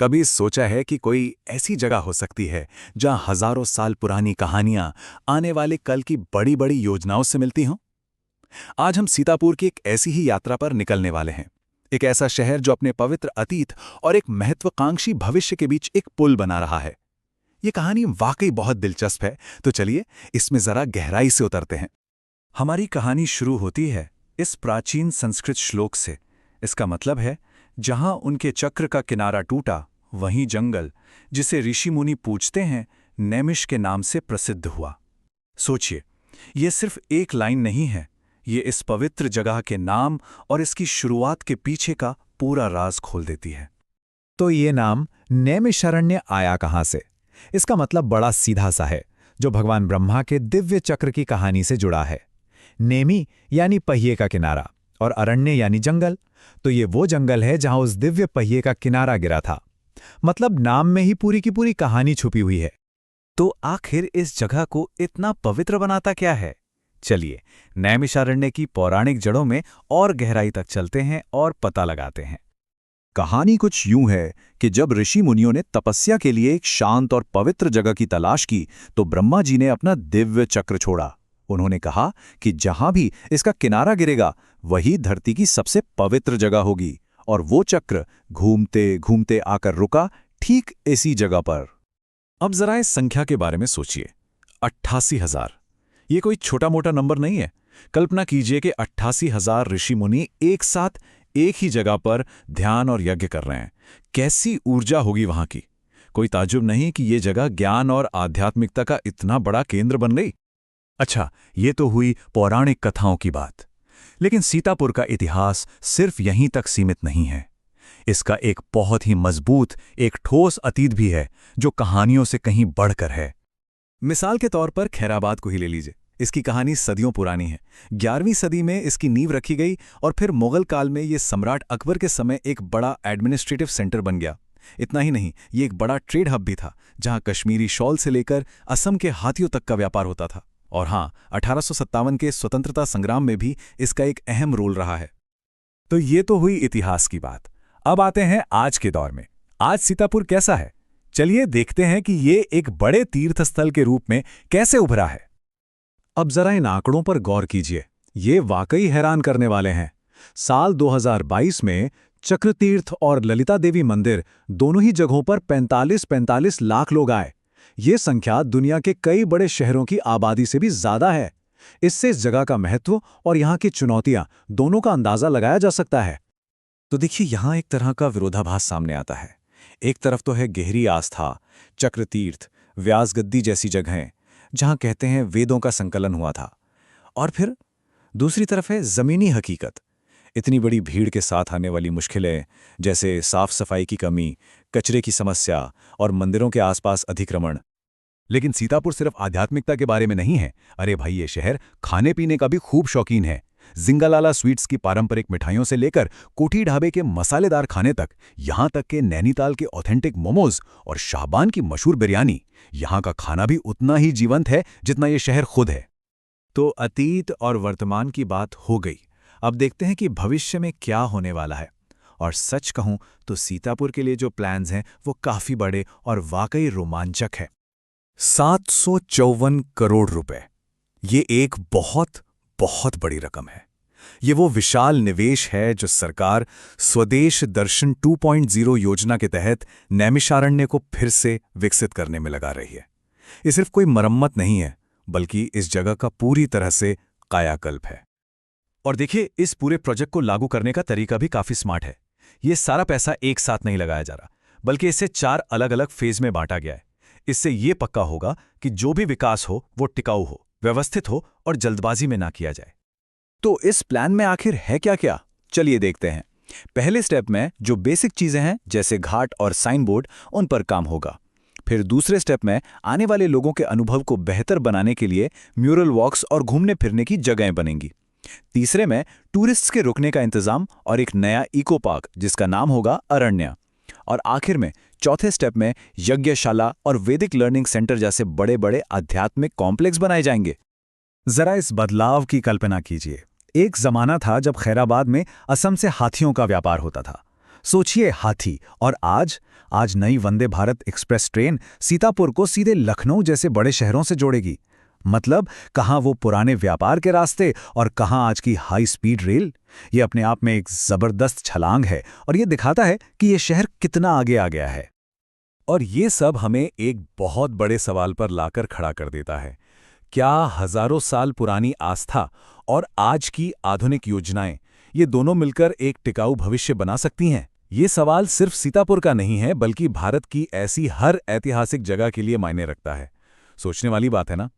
कभी सोचा है कि कोई ऐसी जगह हो सकती है जहां हजारों साल पुरानी कहानियां आने वाले कल की बड़ी बड़ी योजनाओं से मिलती हों? आज हम सीतापुर की एक ऐसी ही यात्रा पर निकलने वाले हैं। एक ऐसा शहर जो अपने पवित्र अतीत और एक महत्वाकांक्षी भविष्य के बीच एक पुल बना रहा है। ये कहानी वाकई बहुत दिलचस्प है, तो चलिए इसमें जरा गहराई से उतरते हैं। हमारी कहानी शुरू होती है इस प्राचीन संस्कृत श्लोक से। इसका मतलब है, जहां उनके चक्र का किनारा टूटा, वहीं जंगल, जिसे ऋषि मुनि पूजते हैं, नैमिष के नाम से प्रसिद्ध हुआ। सोचिए, ये सिर्फ एक लाइन नहीं है, ये इस पवित्र जगह के नाम और इसकी शुरुआत के पीछे का पूरा राज खोल देती है। तो ये नाम नैमिषारण्य आया कहाँ से? इसका मतलब बड़ा सीधा सा है, जो भगवान ब्रह्मा के दिव्य चक्र की कहानी से जुड़ा है। नेमि यानी पहिए का किनारा और अरण्य यानी जंगल। तो ये वो जंगल है जहां उस दिव्य पहिए का किनारा गिरा था। मतलब नाम में ही पूरी की पूरी कहानी छुपी हुई है। तो आखिर इस जगह को इतना पवित्र बनाता क्या है? चलिए नैमिषारण्य की पौराणिक जड़ों में और गहराई तक चलते हैं और पता लगाते हैं। कहानी कुछ यूं है कि जब ऋषि मुनियों ने तपस्या के लिए एक शांत और पवित्र जगह की तलाश की, तो ब्रह्मा जी ने अपना दिव्य चक्र छोड़ा। उन्होंने कहा कि जहां भी इसका किनारा गिरेगा, वही धरती की सबसे पवित्र जगह होगी। और वो चक्र घूमते घूमते आकर रुका ठीक इसी जगह पर। अब जरा इस संख्या के बारे में सोचिए, 88,000। ये कोई छोटा मोटा नंबर नहीं है। कल्पना कीजिए कि 88,000 ऋषि मुनि एक साथ एक ही जगह पर ध्यान और यज्ञ कर रहे हैं। कैसी ऊर्जा होगी वहां की। कोई ताज्जुब नहीं कि ये जगह ज्ञान और आध्यात्मिकता का इतना बड़ा केंद्र बन गई। अच्छा, ये तो हुई पौराणिक कथाओं की बात। लेकिन सीतापुर का इतिहास सिर्फ यहीं तक सीमित नहीं है। इसका एक बहुत ही मजबूत, एक ठोस अतीत भी है, जो कहानियों से कहीं बढ़कर है। मिसाल के तौर पर खैराबाद को ही ले लीजिए। इसकी कहानी सदियों पुरानी है। 11वीं सदी में इसकी नींव रखी गई और फिर मुगल काल में ये सम्राट अकबर के समय एक बड़ा एडमिनिस्ट्रेटिव सेंटर बन गया। इतना ही नहीं, ये एक बड़ा ट्रेड हब भी था, जहां कश्मीरी शॉल से लेकर असम के हाथियों तक का व्यापार होता था। और हाँ, 1857 के स्वतंत्रता संग्राम में भी इसका एक अहम रोल रहा है। तो ये तो हुई इतिहास की बात। अब आते हैं आज के दौर में। आज सीतापुर कैसा है? चलिए देखते हैं कि ये एक बड़े तीर्थस्थल के रूप में कैसे उभरा है। अब जरा इन आंकड़ों पर गौर कीजिए, ये वाकई हैरान करने वाले हैं। साल 2022 में चक्रतीर्थ और ललिता देवी मंदिर दोनों ही जगहों पर 45 लाख लोग आए। ये संख्या दुनिया के कई बड़े शहरों की आबादी से भी ज्यादा है। इससे इस जगह का महत्व और यहाँ की चुनौतियां दोनों का अंदाजा लगाया जा सकता है। तो देखिए, यहाँ एक तरह का विरोधाभास सामने आता है। एक तरफ तो है गहरी आस्था, चक्रतीर्थ, व्यासगद्दी जैसी जगहें, जहां कहते हैं वेदों का संकलन हुआ था। और फिर दूसरी तरफ है जमीनी हकीकत, इतनी बड़ी भीड़ के साथ आने वाली मुश्किलें, जैसे साफ सफाई की कमी, कचरे की समस्या और मंदिरों के आसपास अतिक्रमण। लेकिन सीतापुर सिर्फ आध्यात्मिकता के बारे में नहीं है। अरे भाई, ये शहर खाने पीने का भी खूब शौकीन है। जिंगालाला स्वीट्स की पारंपरिक मिठाइयों से लेकर कोठी ढाबे के मसालेदार खाने तक, यहां तक के नैनीताल के ऑथेंटिक मोमोज और शाहबान की मशहूर बिरयानी, यहां का खाना भी उतना ही जीवंत है जितना ये शहर खुद है। तो अतीत और वर्तमान की बात हो गई। अब देखते हैं कि भविष्य में क्या होने वाला है। और सच कहूं तो सीतापुर के लिए जो प्लान्स हैं वो काफी बड़े और वाकई रोमांचक है। 754 करोड़ रुपए, ये एक बहुत बहुत बड़ी रकम है। ये वो विशाल निवेश है जो सरकार स्वदेश दर्शन 2.0 योजना के तहत नैमिषारण्य को फिर से विकसित करने में लगा रही है। ये सिर्फ कोई मरम्मत नहीं है, बल्कि इस जगह का पूरी तरह से कायाकल्प है। और देखिए, इस पूरे प्रोजेक्ट को लागू करने का तरीका भी काफी स्मार्ट है। ये सारा पैसा एक साथ नहीं लगाया जा रहा, बल्कि इसे 4 अलग अलग फेज में बांटा गया है। इससे ये पक्का होगा कि जो भी विकास हो वो टिकाऊ हो, व्यवस्थित हो और जल्दबाजी में ना किया जाए। तो इस प्लान में आखिर है क्या क्या? चलिए देखते हैं। पहले स्टेप में जो बेसिक चीजें हैं, जैसे घाट और साइन बोर्ड, उन पर काम होगा। फिर दूसरे स्टेप में आने वाले लोगों के अनुभव को बेहतर बनाने के लिए म्यूरल वॉक्स और घूमने फिरने की जगहें बनेंगी। तीसरे में टूरिस्ट्स के रुकने का इंतजाम और एक नया इको पार्क, जिसका नाम होगा अरण्य। और आखिर में चौथे स्टेप में यज्ञशाला और वैदिक लर्निंग सेंटर जैसे बड़े बड़े आध्यात्मिक कॉम्प्लेक्स बनाए जाएंगे। जरा इस बदलाव की कल्पना कीजिए। एक जमाना था जब खैराबाद में असम से हाथियों का व्यापार होता था। सोचिए हाथी, और आज नई वंदे भारत एक्सप्रेस ट्रेन सीतापुर को सीधे लखनऊ जैसे बड़े शहरों से जोड़ेगी। मतलब कहाँ वो पुराने व्यापार के रास्ते और कहाँ आज की हाई स्पीड रेल। ये अपने आप में एक जबरदस्त छलांग है और ये दिखाता है कि ये शहर कितना आगे आ गया है। और ये सब हमें एक बहुत बड़े सवाल पर लाकर खड़ा कर देता है। क्या हजारों साल पुरानी आस्था और आज की आधुनिक योजनाएं, ये दोनों मिलकर एक टिकाऊ भविष्य बना सकती हैं? ये सवाल सिर्फ सीतापुर का नहीं है, बल्कि भारत की ऐसी हर ऐतिहासिक जगह के लिए मायने रखता है। सोचने वाली बात है ना?